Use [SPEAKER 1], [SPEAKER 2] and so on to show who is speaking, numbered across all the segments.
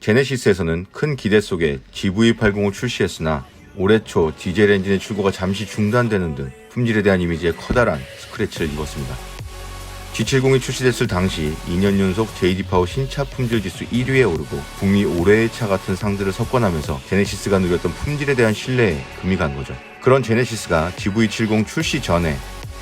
[SPEAKER 1] 제네시스에서는 큰 기대 속에 GV80을 출시했으나 올해 초 디젤 엔진의 출고가 잠시 중단되는 등 품질에 대한 이미지에 커다란 스크래치를 입었습니다. G70이 출시됐을 당시 2년 연속 JD파워 신차 품질 지수 1위에 오르고 북미 올해의 차 같은 상들을 석권하면서 제네시스가 누렸던 품질에 대한 신뢰에 금이 간 거죠. 그런 제네시스가 GV70 출시 전에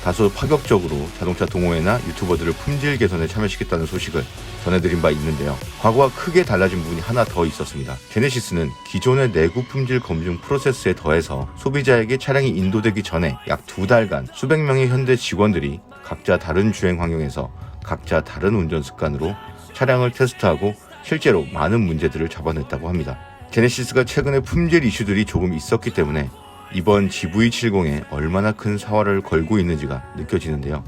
[SPEAKER 1] 다소 파격적으로 자동차 동호회나 유튜버들을 품질 개선에 참여시켰다는 소식을 전해드린 바 있는데요. 과거와 크게 달라진 부분이 하나 더 있었습니다. 제네시스는 기존의 내구 품질 검증 프로세스에 더해서 소비자에게 차량이 인도되기 전에 약 2달간 수백 명의 현대 직원들이 각자 다른 주행 환경에서 각자 다른 운전 습관으로 차량을 테스트하고 실제로 많은 문제들을 잡아냈다고 합니다. 제네시스가 최근에 품질 이슈들이 조금 있었기 때문에 이번 GV70에 얼마나 큰 사활을 걸고 있는지가 느껴지는데요.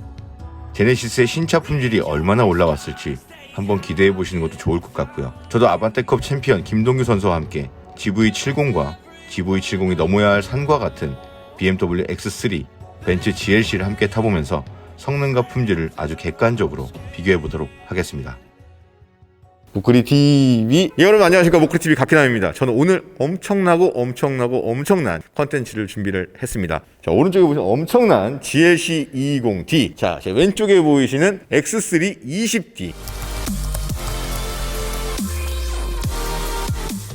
[SPEAKER 1] 제네시스의 신차 품질이 얼마나 올라왔을지 한번 기대해 보시는 것도 좋을 것 같고요. 저도 아반떼컵 챔피언 김동규 선수와 함께 GV70과 GV70이 넘어야 할 산과 같은 BMW X3, 벤츠 GLC를 함께 타보면서 성능과 품질을 아주 객관적으로 비교해 보도록 하겠습니다. 모크리 TV. 여러분 안녕하십니까, 모크리 TV 각기남입니다. 저는 오늘 엄청난 컨텐츠를 준비를 했습니다. 자, 오른쪽에 보시면 엄청난 GLC 220D, 자, 제 왼쪽에 보이시는 X3 20D,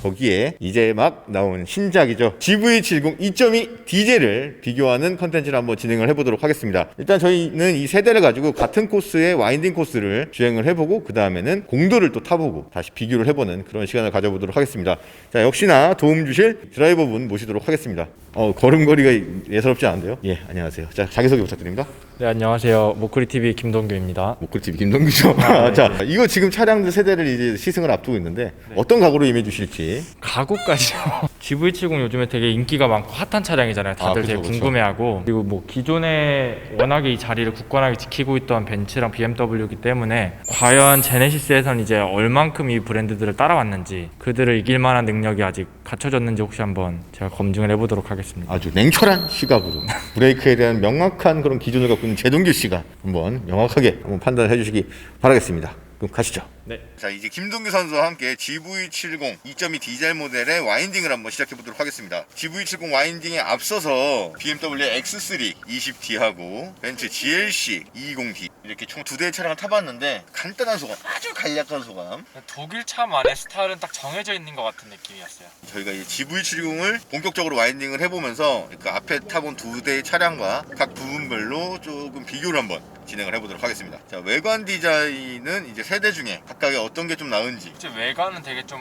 [SPEAKER 1] 거기에 이제 막 나온 신작이죠, GV70 2.2 디젤을 비교하는 컨텐츠를 한번 진행을 해보도록 하겠습니다. 일단 저희는 이 세 대를 가지고 같은 코스의 와인딩 코스를 주행을 해보고 그 다음에는 공도를 또 타보고 다시 비교를 해보는 그런 시간을 가져보도록 하겠습니다. 자, 역시나 도움 주실 드라이버분 모시도록 하겠습니다. 걸음걸이가 예사롭지 않은데요. 예, 안녕하세요. 자, 자기소개 부탁드립니다.
[SPEAKER 2] 네, 안녕하세요. 모크리TV 김동규입니다.
[SPEAKER 1] 모크리TV 김동규죠.
[SPEAKER 2] 네.
[SPEAKER 1] 자, 이거 지금 차량들 세대를 이제 시승을 앞두고 있는데 어떤 각오로 임해주실지.
[SPEAKER 2] 가구까지요. GV70 요즘에 되게 인기가 많고 핫한 차량이잖아요. 다들
[SPEAKER 1] 그쵸,
[SPEAKER 2] 되게
[SPEAKER 1] 그쵸.
[SPEAKER 2] 궁금해하고, 그리고 뭐 기존에 워낙에 이 자리를 굳건하게 지키고 있던 벤츠랑 BMW이기 때문에 과연 제네시스에선 이제 얼만큼 이 브랜드들을 따라왔는지, 그들을 이길 만한 능력이 아직 갖춰졌는지 혹시 한번 제가 검증을 해보도록 하겠습니다.
[SPEAKER 1] 아주 냉철한 시각으로 브레이크에 대한 명확한 그런 기준을 갖고 있는 제동규 씨가 한번 명확하게 한번 판단해 주시기 바라겠습니다. 그럼 가시죠.
[SPEAKER 2] 네.
[SPEAKER 1] 자, 이제 김동규 선수와 함께 GV70 2.2 디젤 모델의 와인딩을 한번 시작해 보도록 하겠습니다. GV70 와인딩에 앞서서 BMW X3 20D하고 벤츠 GLC 220D 이렇게 총 2대의 차량을 타봤는데 간단한 소감, 아주 간략한 소감.
[SPEAKER 2] 독일차만의 스타일은 딱 정해져 있는 것 같은 느낌이었어요.
[SPEAKER 1] 저희가 이 GV70을 본격적으로 와인딩을 해보면서 그 앞에 타본 2대의 차량과 각 부분별로 조금 비교를 한번 진행을 해보도록 하겠습니다. 자, 외관 디자인은 이제 세대 중에 각각의 어떤 게 좀 나은지.
[SPEAKER 2] 이제 외관은 되게 좀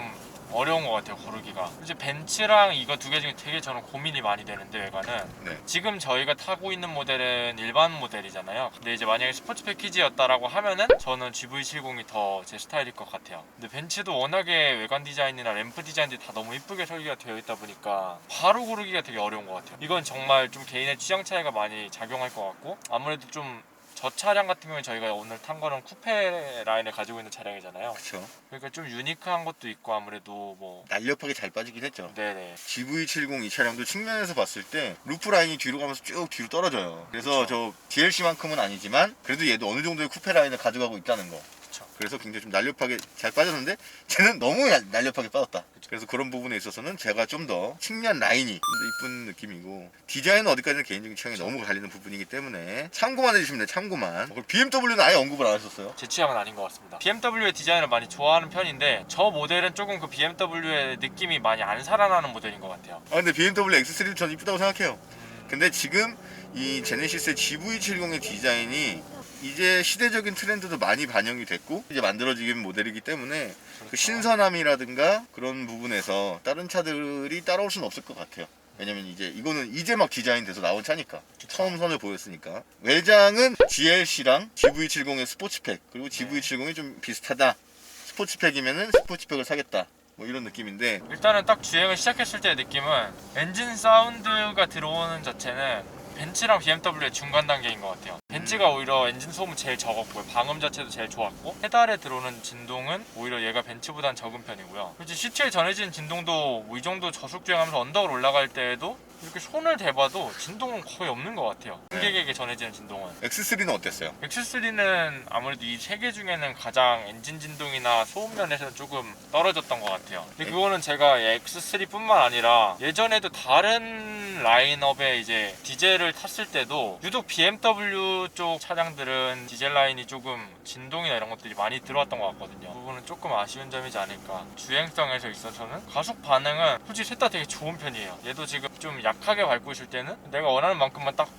[SPEAKER 2] 어려운 것 같아요, 고르기가. 이제 벤츠랑 이거 두 개 중에 되게 저는 고민이 많이 되는데, 외관은
[SPEAKER 1] 네.
[SPEAKER 2] 지금 저희가 타고 있는 모델은 일반 모델이잖아요. 근데 이제 만약에 스포츠 패키지였다라고 하면은 저는 GV70이 더 제 스타일일 것 같아요. 근데 벤츠도 워낙에 외관 디자인이나 램프 디자인들이 다 너무 이쁘게 설계가 되어 있다 보니까 바로 고르기가 되게 어려운 것 같아요. 이건 정말 좀 개인의 취향 차이가 많이 작용할 것 같고, 아무래도 좀 저 차량 같은 경우에 저희가 오늘 탄 거는 쿠페 라인을 가지고 있는 차량이잖아요.
[SPEAKER 1] 그렇죠.
[SPEAKER 2] 그러니까 좀 유니크한 것도 있고, 아무래도 뭐.
[SPEAKER 1] 날렵하게 잘 빠지긴 했죠.
[SPEAKER 2] 네네.
[SPEAKER 1] GV70 이 차량도 측면에서 봤을 때 루프 라인이 뒤로 가면서 쭉 뒤로 떨어져요. 그래서 저 GLC만큼은 아니지만 그래도 얘도 어느 정도의 쿠페 라인을 가져가고 있다는 거.
[SPEAKER 2] 그쵸.
[SPEAKER 1] 그래서 굉장히 좀 날렵하게 잘 빠졌는데 쟤는 너무 날렵하게 빠졌다. 그래서 그런 부분에 있어서는 제가 좀 더 측면 라인이 좀 더 이쁜 느낌이고, 디자인은 어디까지나 개인적인 취향이 너무 갈리는 부분이기 때문에 참고만 해주시면 돼요. 참고만. BMW는 아예 언급을 안 하셨어요.
[SPEAKER 2] 제 취향은 아닌 것 같습니다. BMW의 디자인을 많이 좋아하는 편인데 저 모델은 조금 그 BMW의 느낌이 많이 안 살아나는 모델인 것 같아요.
[SPEAKER 1] 근데 BMW X3도 전 이쁘다고 생각해요. 근데 지금 이 제네시스의 GV70의 디자인이 이제 시대적인 트렌드도 많이 반영이 됐고 이제 만들어지는 모델이기 때문에 그 신선함이라든가 그런 부분에서 다른 차들이 따라올 수는 없을 것 같아요. 왜냐면 이거는 이제 막 디자인돼서 나온 차니까, 처음 선을 보였으니까. 외장은 GLC랑 GV70의 스포츠팩, 그리고 GV70이 좀 비슷하다, 스포츠팩이면은 스포츠팩을 사겠다, 뭐 이런 느낌인데,
[SPEAKER 2] 일단은 딱 주행을 시작했을 때의 느낌은 엔진 사운드가 들어오는 자체는 벤츠랑 BMW의 중간 단계인 것 같아요. 벤츠가 오히려 엔진 소음은 제일 적었고요. 방음 자체도 제일 좋았고 페달에 들어오는 진동은 오히려 얘가 벤츠보다는 적은 편이고요. 그렇지 시트에 전해지는 진동도 뭐이 정도 저속 주행하면서 언덕을 올라갈 때에도 이렇게 손을 대봐도 진동은 거의 없는 것 같아요. 승객에게 전해지는 진동은.
[SPEAKER 1] X3는 어땠어요?
[SPEAKER 2] X3는 아무래도 이 세 개 중에는 가장 엔진 진동이나 소음 면에서는 조금 떨어졌던 것 같아요. 근데 그거는 제가 X3뿐만 아니라 예전에도 다른 라인업에 이제 디젤을 탔을 때도 유독 BMW 쪽 차량들은 디젤 라인이 조금 진동이나 이런 것들이 많이 들어왔던 것 같거든요. 그 부분은 조금 아쉬운 점이지 않을까. 주행성에서 있어서는 가속 반응은 솔직히 셋 다 되게 좋은 편이에요. 얘도 지금 좀 약하게 밟고 있을 때는 내가 원하는 만큼만 딱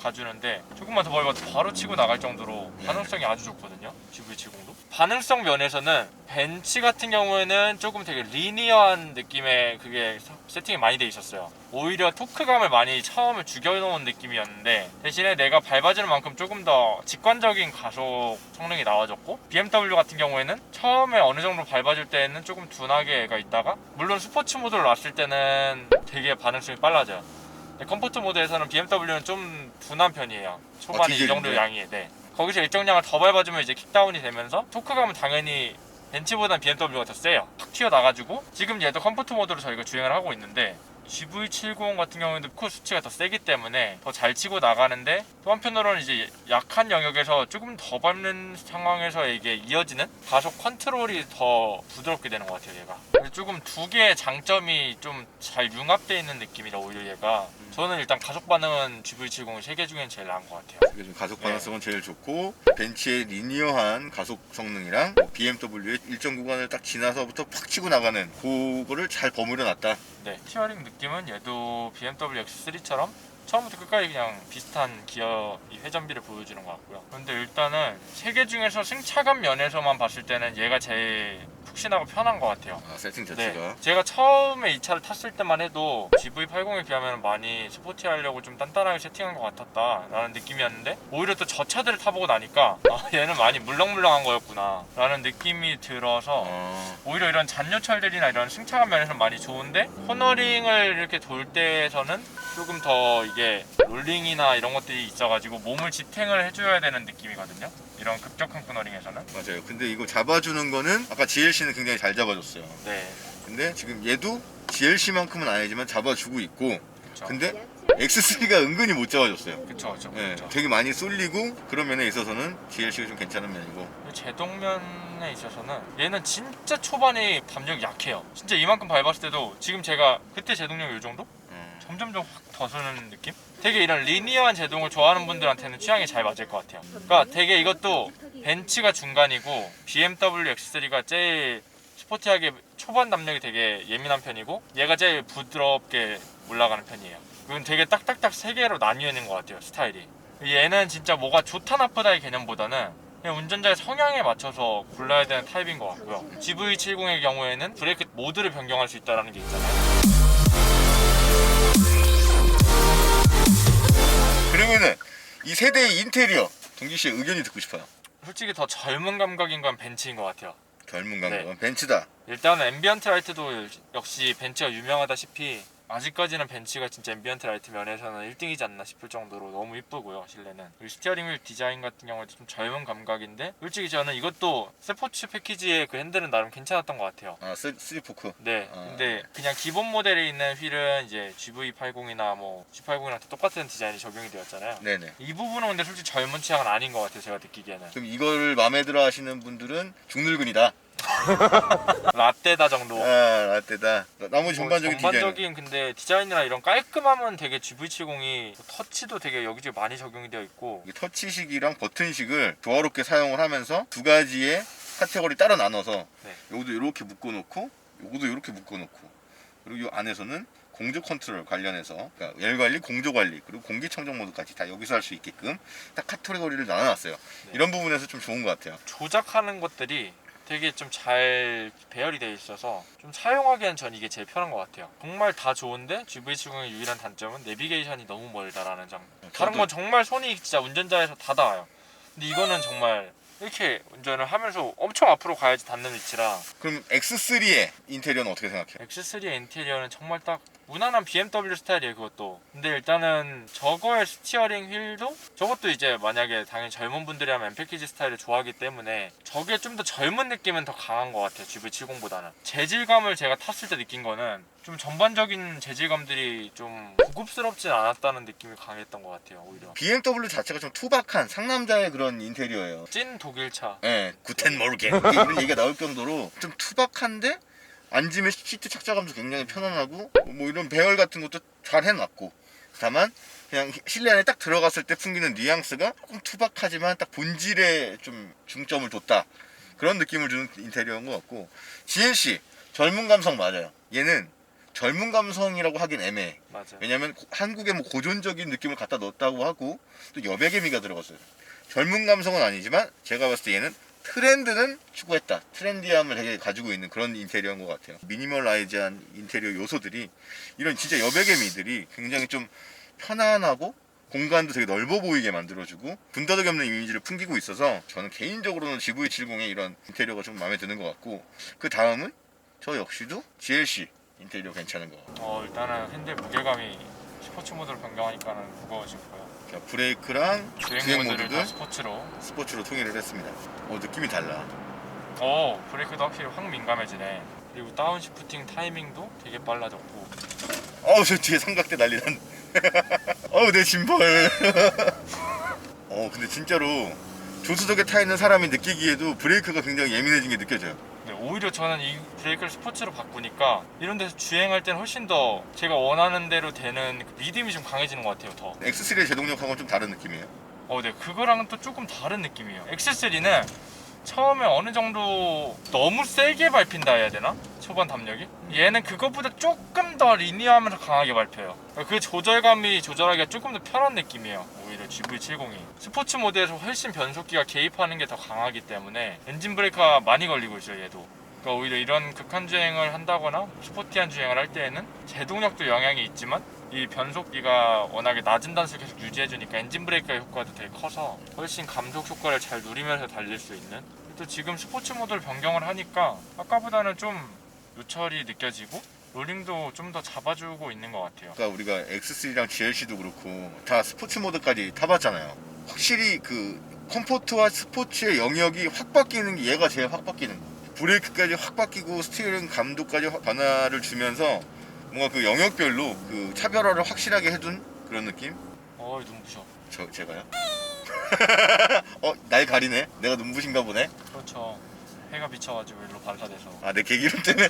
[SPEAKER 2] 가주는데 조금만 더 밟아도 바로 치고 나갈 정도로 반응성이 아주 좋거든요. GV70도. 반응성 면에서는 벤츠 같은 경우에는 조금 되게 리니어한 느낌의 그게 세팅이 많이 돼 있었어요. 오히려 토크감을 많이 처음에 죽여놓은 느낌이었는데 대신에 내가 밟아주는 만큼 조금 더 직관적인 가속 성능이 나와줬고 BMW 같은 경우에는 처음에 어느 정도 밟아줄 때는 조금 둔하게 가 있다가 물론 스포츠 모드로 놨을 때는 되게 반응성이 빨라져요. 컴포트 모드에서는 BMW는 좀 둔한 편이에요. 초반에 이 정도 양이. 네. 거기서 일정량을 더 밟아주면 이제 킥다운이 되면서 토크감은 당연히 벤츠보다는 BMW가 더 세요. 탁 튀어나가지고 지금 얘도 컴포트 모드로 저희가 주행을 하고 있는데 GV70 같은 경우에도 코 수치가 더 세기 때문에 더 잘 치고 나가는데 또 한편으로는 이제 약한 영역에서 조금 더 밟는 상황에서 이게 이어지는 가속 컨트롤이 더 부드럽게 되는 것 같아요 얘가. 조금 두 개의 장점이 좀 잘 융합되어 있는 느낌이라 오히려 얘가 저는 일단 가속 반응은 GV70 세 개 중엔 제일 나은 것 같아요.
[SPEAKER 1] 이게 좀 가속 반응성은 제일 좋고 벤츠의 리니어한 가속 성능이랑 BMW의 일정 구간을 딱 지나서부터 팍 치고 나가는 그거를 잘 버무려 놨다.
[SPEAKER 2] 네, 스티어링 느낌은 얘도 BMW X3처럼 처음부터 끝까지 그냥 비슷한 기어 이 회전비를 보여주는 것 같고요. 그런데 일단은 세 개 중에서 승차감 면에서만 봤을 때는 얘가 제일 푹신하고 편한 것 같아요.
[SPEAKER 1] 세팅 자체가.
[SPEAKER 2] 네, 제가 처음에 이 차를 탔을 때만 해도 GV80에 비하면 많이 스포티하려고 좀 단단하게 세팅한 것 같았다 라는 느낌이었는데 오히려 또 저 차들을 타보고 나니까 얘는 많이 물렁물렁한 거였구나 라는 느낌이 들어서 오히려 이런 잔요철들이나 이런 승차감 면에서는 많이 좋은데 코너링을 이렇게 돌 때에서는 조금 더 이게 롤링이나 이런 것들이 있어가지고 몸을 지탱을 해줘야 되는 느낌이거든요. 이런 급격한 코너링에서는.
[SPEAKER 1] 맞아요. 근데 이거 잡아주는 거는 아까 GLC는 굉장히 잘 잡아줬어요.
[SPEAKER 2] 네.
[SPEAKER 1] 근데 지금 얘도 GLC만큼은 아니지만 잡아주고 있고
[SPEAKER 2] 그쵸.
[SPEAKER 1] 근데 X3가 은근히 못 잡아줬어요.
[SPEAKER 2] 그쵸.
[SPEAKER 1] 네, 되게 많이 쏠리고 그런 면에 있어서는 GLC가 좀 괜찮은 면이고
[SPEAKER 2] 제동면에 있어서는 얘는 진짜 초반에 담력이 약해요. 진짜 이만큼 밟았을 때도 지금 제가 그때 제동력이 이 정도? 점점점 확 더 쓰는 느낌? 되게 이런 리니어한 제동을 좋아하는 분들한테는 취향이 잘 맞을 것 같아요. 그러니까 되게 이것도 벤츠가 중간이고 BMW X3가 제일 스포티하게 초반 담력이 되게 예민한 편이고 얘가 제일 부드럽게 올라가는 편이에요. 그건 되게 딱딱딱 세 개로 나뉘어 있는 것 같아요 스타일이. 얘는 진짜 뭐가 좋다 나쁘다의 개념보다는 그냥 운전자의 성향에 맞춰서 골라야 되는 타입인 것 같고요. GV70의 경우에는 브레이크 모드를 변경할 수 있다는 게 있잖아요.
[SPEAKER 1] 그러면은 이 세대의 인테리어 동기 씨의 의견이 듣고 싶어요.
[SPEAKER 2] 솔직히 더 젊은 감각인 건 벤츠인 것 같아요.
[SPEAKER 1] 젊은 감각은
[SPEAKER 2] 네.
[SPEAKER 1] 벤츠다.
[SPEAKER 2] 일단은 앰비언트 라이트도 역시 벤츠가 유명하다시피 아직까지는 벤츠가 진짜 앰비언트 라이트 면에서는 1등이지 않나 싶을 정도로 너무 이쁘고요 실내는. 그리고 스티어링 휠 디자인 같은 경우에도 좀 젊은 감각인데 솔직히 저는 이것도 스포츠 패키지의 그 핸들은 나름 괜찮았던 것 같아요.
[SPEAKER 1] 3포크.
[SPEAKER 2] 네. 근데 그냥 기본 모델에 있는 휠은 이제 GV80이나 뭐 G80이랑 똑같은 디자인이 적용이 되었잖아요.
[SPEAKER 1] 네네.
[SPEAKER 2] 이 부분은 근데 솔직히 젊은 취향은 아닌 것 같아요 제가 느끼기에는.
[SPEAKER 1] 그럼 이걸 마음에 들어 하시는 분들은 중늙은이다.
[SPEAKER 2] 라떼다 정도.
[SPEAKER 1] 라떼다. 나머지 전반적인
[SPEAKER 2] 전반적인 근데 디자인이나 이런 깔끔함은 되게 GV70이 터치도 되게 여기저기 많이 적용이 되어 있고
[SPEAKER 1] 터치식이랑 버튼식을 조화롭게 사용을 하면서 두 가지의 카테고리 따로 나눠서 요것도 이렇게 묶어놓고 요것도 이렇게 묶어놓고 그리고 이 안에서는 공조 컨트롤 관련해서 그러니까 열 관리, 공조 관리 그리고 공기청정 모드까지 다 여기서 할 수 있게끔 딱 카테고리를 나눠놨어요. 이런 부분에서 좀 좋은 것 같아요.
[SPEAKER 2] 조작하는 것들이 되게 좀 잘 배열이 되어 있어서 좀 사용하기엔 전 이게 제일 편한 것 같아요. 정말 다 좋은데 GV70의 유일한 단점은 내비게이션이 너무 멀다라는 점. 다른 건 정말 손이 진짜 운전자에서 다 닿아요. 근데 이거는 정말 이렇게 운전을 하면서 엄청 앞으로 가야지 닿는 위치라.
[SPEAKER 1] 그럼 X3의 인테리어는 어떻게 생각해요?
[SPEAKER 2] X3의 인테리어는 정말 딱 무난한 BMW 스타일이에요 그것도. 근데 일단은 저거의 스티어링 휠도 저것도 이제 만약에 당연히 젊은 분들이라면 M 패키지 스타일을 좋아하기 때문에 저게 좀 더 젊은 느낌은 더 강한 것 같아요 GV70보다는. 재질감을 제가 탔을 때 느낀 거는 좀 전반적인 재질감들이 좀 고급스럽진 않았다는 느낌이 강했던 것 같아요 오히려.
[SPEAKER 3] BMW 자체가 좀 투박한 상남자의 그런 인테리어예요.
[SPEAKER 2] 찐 독일차.
[SPEAKER 3] 예, 구텐 모르겐 이런 얘기가 나올 정도로 좀 투박한데 앉으면 시트 착자감도 굉장히 편안하고 뭐 이런 배열 같은 것도 잘 해놨고, 다만 그냥 실내 안에 딱 들어갔을 때 풍기는 뉘앙스가 조금 투박하지만 딱 본질에 좀 중점을 뒀다, 그런 느낌을 주는 인테리어인 것 같고, GLC 젊은 감성 맞아요. 얘는 젊은 감성이라고 하긴 애매해.
[SPEAKER 2] 맞아.
[SPEAKER 3] 왜냐면 한국의 뭐 고전적인 느낌을 갖다 넣었다고 하고 또 여백의미가 들어갔어요. 젊은 감성은 아니지만 제가 봤을 때 얘는 트렌드는 추구했다, 트렌디함을 되게 가지고 있는 그런 인테리어인 것 같아요. 미니멀라이즈한 인테리어 요소들이, 이런 진짜 여백의미들이 굉장히 좀 편안하고 공간도 되게 넓어 보이게 만들어주고 군더더기 없는 이미지를 풍기고 있어서 저는 개인적으로는 GV70의 이런 인테리어가 좀 마음에 드는 것 같고, 그 다음은 저 역시도 GLC 인테리어 괜찮은 것 같아요.
[SPEAKER 2] 일단은 핸들 무게감이 스포츠 모드로 변경하니까는 무거워지고요.
[SPEAKER 3] 자, 브레이크랑
[SPEAKER 2] 주행 모드를 다
[SPEAKER 3] 모드를
[SPEAKER 2] 스포츠로.
[SPEAKER 3] 스포츠로 통일을 했습니다. 느낌이 달라.
[SPEAKER 2] 브레이크도 확실히 확 민감해지네. 그리고 다운시프팅 타이밍도 되게 빨라졌고.
[SPEAKER 3] 저 뒤에 삼각대 난리 난. 내 짐벌. 근데 진짜로 조수석에 타 있는 사람이 느끼기에도 브레이크가 굉장히 예민해진 게 느껴져요.
[SPEAKER 2] 네, 오히려 저는 이 브레이크를 스포츠로 바꾸니까 이런 데서 주행할 때는 훨씬 더 제가 원하는 대로 되는 그 리듬이 좀 강해지는 것 같아요 더.
[SPEAKER 3] X3의 제동력하고는 좀 다른 느낌이에요.
[SPEAKER 2] 네, 그거랑은 또 조금 다른 느낌이에요. X3는 처음에 어느 정도 너무 세게 밟힌다 해야 되나? 초반 담력이? 얘는 그것보다 조금 더 리니어하면서 강하게 밟혀요. 그 조절감이 조절하기가 조금 더 편한 느낌이에요. 오히려 GV70이 스포츠 모드에서 훨씬 변속기가 개입하는 게 더 강하기 때문에 엔진 브레이크가 많이 걸리고 있어요 얘도. 그러니까 오히려 이런 극한 주행을 한다거나 스포티한 주행을 할 때에는 제동력도 영향이 있지만 이 변속기가 워낙에 낮은 단수를 계속 유지해주니까 엔진 브레이크 효과도 되게 커서 훨씬 감속 효과를 잘 누리면서 달릴 수 있는. 또 지금 스포츠 모드를 변경을 하니까 아까보다는 좀 요철이 느껴지고 롤링도 좀 더 잡아주고 있는 것 같아요.
[SPEAKER 3] 그러니까 우리가 X3랑 GLC도 그렇고 다 스포츠 모드까지 타봤잖아요. 확실히 그 컴포트와 스포츠의 영역이 확 바뀌는 게 얘가 제일 확 바뀌는 거. 브레이크까지 확 바뀌고 스티어링 감도까지 변화를 주면서 뭔가 그 영역별로 그 차별화를 확실하게 해둔 그런 느낌?
[SPEAKER 2] 눈부셔.
[SPEAKER 3] 제가요? 날 가리네? 내가 눈부신가 보네?
[SPEAKER 2] 그렇죠. 해가 비쳐가지고 일로 반사돼서.
[SPEAKER 3] 내 개기름 때문에?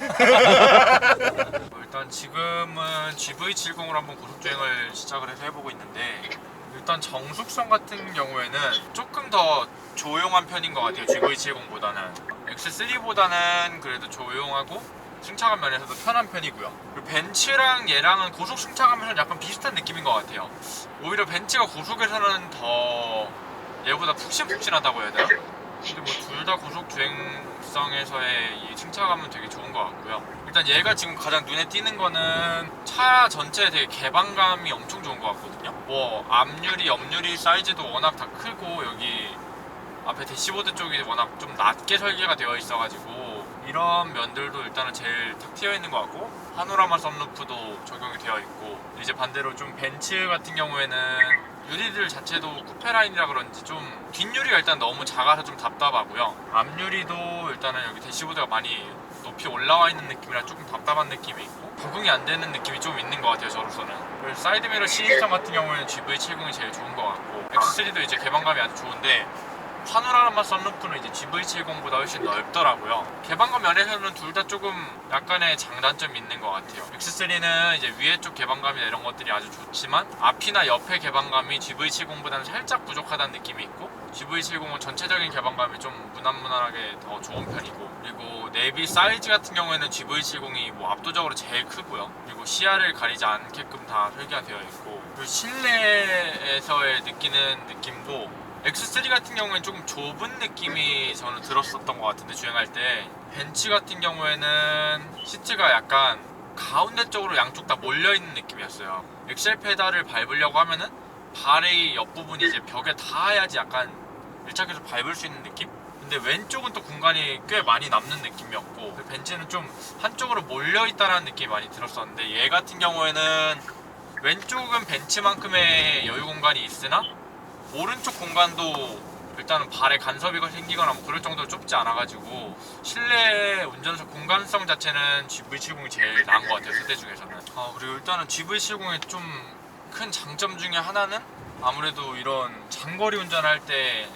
[SPEAKER 2] 일단 지금은 GV70으로 한번 고속주행을 시작을 해서 해보고 있는데, 일단 정숙성 같은 경우에는 조금 더 조용한 편인 것 같아요 GV70보다는. X3보다는 그래도 조용하고 승차감 면에서도 편한 편이고요. 그리고 벤츠랑 얘랑은 고속 승차감에서는 약간 비슷한 느낌인 것 같아요. 오히려 벤츠가 고속에서는 더 얘보다 푹신푹신하다고 해야 되나? 근데 뭐 둘 다 고속 주행성에서의 이 승차감은 되게 좋은 것 같고요. 일단 얘가 지금 가장 눈에 띄는 거는 차 전체에 되게 개방감이 엄청 좋은 것 같거든요. 뭐 앞유리, 옆유리 사이즈도 워낙 다 크고 여기 앞에 대시보드 쪽이 워낙 좀 낮게 설계가 되어 있어가지고 이런 면들도 일단은 제일 탁 트여 있는 것 같고, 파노라마 썬루프도 적용이 되어 있고, 이제 반대로 좀 벤츠 같은 경우에는 유리들 자체도 쿠페라인이라 그런지 좀 뒷유리가 일단 너무 작아서 좀 답답하고요. 앞유리도 일단은 여기 대시보드가 많이 높이 올라와 있는 느낌이라 조금 답답한 느낌이 있고 적응이 안 되는 느낌이 좀 있는 것 같아요 저로서는. 그래서 사이드미러 시인성 같은 경우에는 GV70이 제일 좋은 것 같고, X3도 이제 개방감이 아주 좋은데 파노라마 썬루프는 이제 GV70보다 훨씬 넓더라고요. 개방감 면에서는 둘 다 조금 약간의 장단점이 있는 것 같아요. X3는 이제 위에 쪽 개방감이나 이런 것들이 아주 좋지만 앞이나 옆의 개방감이 GV70보다는 살짝 부족하다는 느낌이 있고, GV70은 전체적인 개방감이 좀 무난무난하게 더 좋은 편이고, 그리고 내비 사이즈 같은 경우에는 GV70이 뭐 압도적으로 제일 크고요. 그리고 시야를 가리지 않게끔 다 설계가 되어 있고, 그리고 실내에서의 느끼는 느낌도 X3 같은 경우에는 조금 좁은 느낌이 저는 들었었던 것 같은데 주행할 때, 벤츠 같은 경우에는 시트가 약간 가운데 쪽으로 양쪽 다 몰려있는 느낌이었어요. 엑셀 페달을 밟으려고 하면은 발의 옆부분이 이제 벽에 닿아야지 약간 밀착해서 밟을 수 있는 느낌? 근데 왼쪽은 또 공간이 꽤 많이 남는 느낌이었고 벤츠는 좀 한쪽으로 몰려있다는 느낌이 많이 들었었는데 얘 같은 경우에는 왼쪽은 벤츠만큼의 여유 공간이 있으나 오른쪽 공간도 일단은 발에 간섭이 생기거나 뭐 그럴 정도로 좁지 않아가지고 실내 운전석 공간성 자체는 GV70이 제일 나은 것 같아요, 세대 중에서는. 그리고 일단은 GV70의 좀 큰 장점 중에 하나는 아무래도 이런 장거리 운전할 때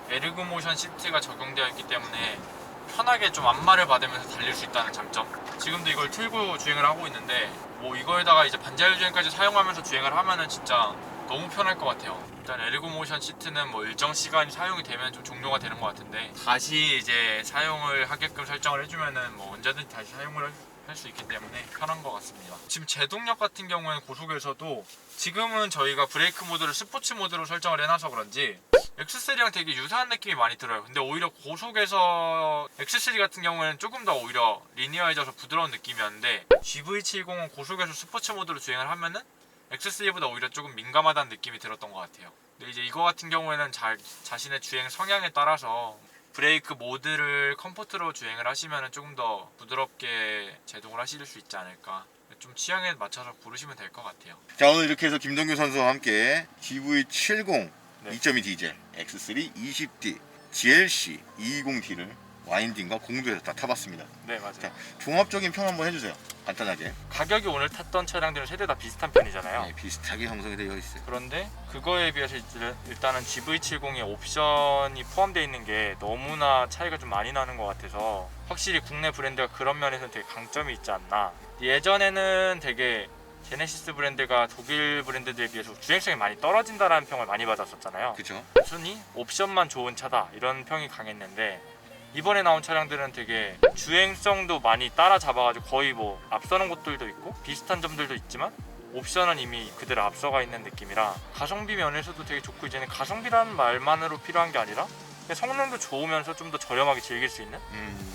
[SPEAKER 2] 에르고모션 시트가 적용되어 있기 때문에 편하게 좀 안마를 받으면서 달릴 수 있다는 장점. 지금도 이걸 틀고 주행을 하고 있는데 뭐 이거에다가 이제 반자율 주행까지 사용하면서 주행을 하면은 진짜 너무 편할 것 같아요. 일단 에르고모션 시트는 뭐 일정 시간이 사용이 되면 좀 종료가 되는 것 같은데 다시 이제 사용을 하게끔 설정을 해주면은 뭐 언제든지 다시 사용을 할 수 있기 때문에 편한 것 같습니다. 지금 제동력 같은 경우에는 고속에서도 지금은 저희가 브레이크 모드를 스포츠 모드로 설정을 해놔서 그런지 X3랑 되게 유사한 느낌이 많이 들어요. 근데 오히려 고속에서 X3 같은 경우에는 조금 더 오히려 리니어해져서 부드러운 느낌이었는데 GV70은 고속에서 스포츠 모드로 주행을 하면은 X3보다 오히려 조금 민감하다는 느낌이 들었던 것 같아요. 근데 이제 이거 같은 경우에는 자신의 주행 성향에 따라서 브레이크 모드를 컴포트로 주행을 하시면 조금 더 부드럽게 제동을 하실 수 있지 않을까. 좀 취향에 맞춰서 고르시면 될 것 같아요.
[SPEAKER 3] 자, 오늘 이렇게 해서 김동규 선수와 함께 GV70
[SPEAKER 2] 네.
[SPEAKER 3] 2.2 디젤 X3 20D GLC 220D를 와인딩과 공도에서 다 타봤습니다.
[SPEAKER 2] 네, 맞아요.
[SPEAKER 3] 자, 종합적인 평 한번 해주세요. 간단하게.
[SPEAKER 2] 가격이 오늘 탔던 차량들은 세대 다 비슷한 편이잖아요.
[SPEAKER 3] 네, 비슷하게 형성이 되어 있어요.
[SPEAKER 2] 그런데 그거에 비해서 일단은 GV70에 옵션이 포함되어 있는 게 너무나 차이가 좀 많이 나는 것 같아서 확실히 국내 브랜드가 그런 면에서는 되게 강점이 있지 않나. 예전에는 되게 제네시스 브랜드가 독일 브랜드들에 비해서 주행성이 많이 떨어진다라는 평을 많이 받았었잖아요.
[SPEAKER 3] 그렇죠.
[SPEAKER 2] 순위 옵션만 좋은 차다 이런 평이 강했는데 이번에 나온 차량들은 되게 주행성도 많이 따라잡아가지고 거의 뭐 앞서는 곳들도 있고 비슷한 점들도 있지만 옵션은 이미 그대로 앞서가 있는 느낌이라 가성비 면에서도 되게 좋고 이제는 가성비라는 말만으로 필요한 게 아니라 그냥 성능도 좋으면서 좀 더 저렴하게 즐길 수 있는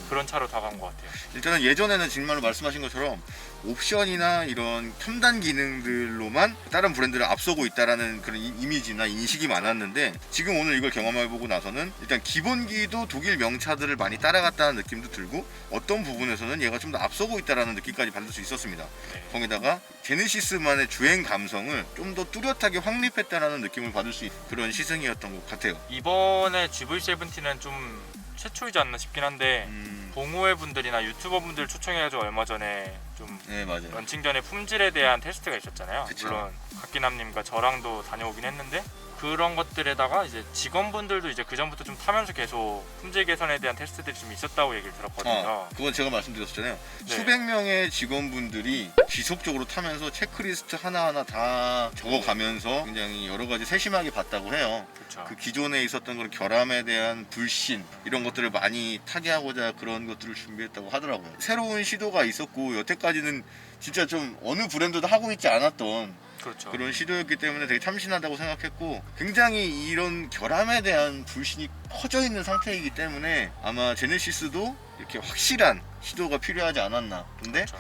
[SPEAKER 2] 그런 차로 다가온 것 같아요.
[SPEAKER 3] 일단은 예전에는 정말로 말씀하신 것처럼 옵션이나 이런 첨단 기능들로만 다른 브랜드를 앞서고 있다라는 그런 이미지나 인식이 많았는데 지금 오늘 이걸 경험해보고 나서는 일단 기본기도 독일 명차들을 많이 따라갔다는 느낌도 들고 어떤 부분에서는 얘가 좀 더 앞서고 있다라는 느낌까지 받을 수 있었습니다.
[SPEAKER 2] 네.
[SPEAKER 3] 거기다가 제네시스만의 주행 감성을 좀 더 뚜렷하게 확립했다라는 느낌을 받을 수 있는 그런 시승이었던 것 같아요.
[SPEAKER 2] 이번에 GV70는 좀 최초이지 않나 싶긴 한데 동호회 분들이나 유튜버 분들 초청해가지고 얼마 전에 좀
[SPEAKER 3] 네, 맞아요.
[SPEAKER 2] 런칭 전에 품질에 대한 테스트가 있었잖아요.
[SPEAKER 3] 그쵸.
[SPEAKER 2] 물론 각기남님과 저랑도 다녀오긴 했는데 그런 것들에다가 이제 직원분들도 이제 그 전부터 좀 타면서 계속 품질 개선에 대한 테스트들이 좀 있었다고 얘기를 들었거든요.
[SPEAKER 3] 그건 제가 말씀드렸잖아요.
[SPEAKER 2] 네.
[SPEAKER 3] 수백 명의 직원분들이 지속적으로 타면서 체크리스트 하나하나 다 적어가면서 굉장히 여러 가지 세심하게 봤다고 해요.
[SPEAKER 2] 그렇죠.
[SPEAKER 3] 그 기존에 있었던 그런 결함에 대한 불신 이런 것들을 많이 타개하고자 그런 것들을 준비했다고 하더라고요. 새로운 시도가 있었고 여태까지는 진짜 좀 어느 브랜드도 하고 있지 않았던
[SPEAKER 2] 그렇죠.
[SPEAKER 3] 그런 시도였기 때문에 되게 참신하다고 생각했고 굉장히 이런 결함에 대한 불신이 퍼져 있는 상태이기 때문에 아마 제네시스도 이렇게 확실한 시도가 필요하지 않았나. 근데
[SPEAKER 2] 그렇죠.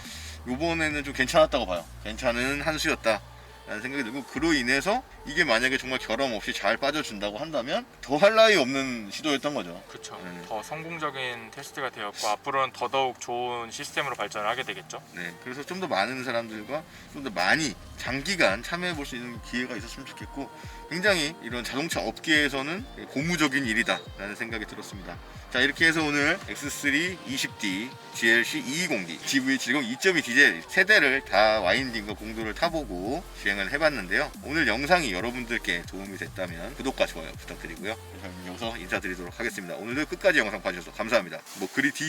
[SPEAKER 3] 요번에는 좀 괜찮았다고 봐요. 괜찮은 한 수였다 라는 생각이 들고 그로 인해서 이게 만약에 정말 결함 없이 잘 빠져준다고 한다면 더 할 나위 없는 시도였던 거죠.
[SPEAKER 2] 그렇죠.
[SPEAKER 3] 네.
[SPEAKER 2] 더 성공적인 테스트가 되었고 앞으로는 더더욱 좋은 시스템으로 발전을 하게 되겠죠.
[SPEAKER 3] 네, 그래서 좀 더 많은 사람들과 좀 더 많이 장기간 참여해 볼 수 있는 기회가 있었으면 좋겠고 굉장히 이런 자동차 업계에서는 고무적인 일이다 라는 생각이 들었습니다. 자, 이렇게 해서 오늘 X3 20D GLC 220D GV70 2.2 디젤 세대를 다 와인딩과 공도를 타보고 주행을 해봤는데요. 오늘 영상이 여러분들께 도움이 됐다면 구독과 좋아요 부탁드리고요. 저는 여기서 인사드리도록 하겠습니다. 오늘도 끝까지 영상 봐주셔서 감사합니다. 뭐 그리티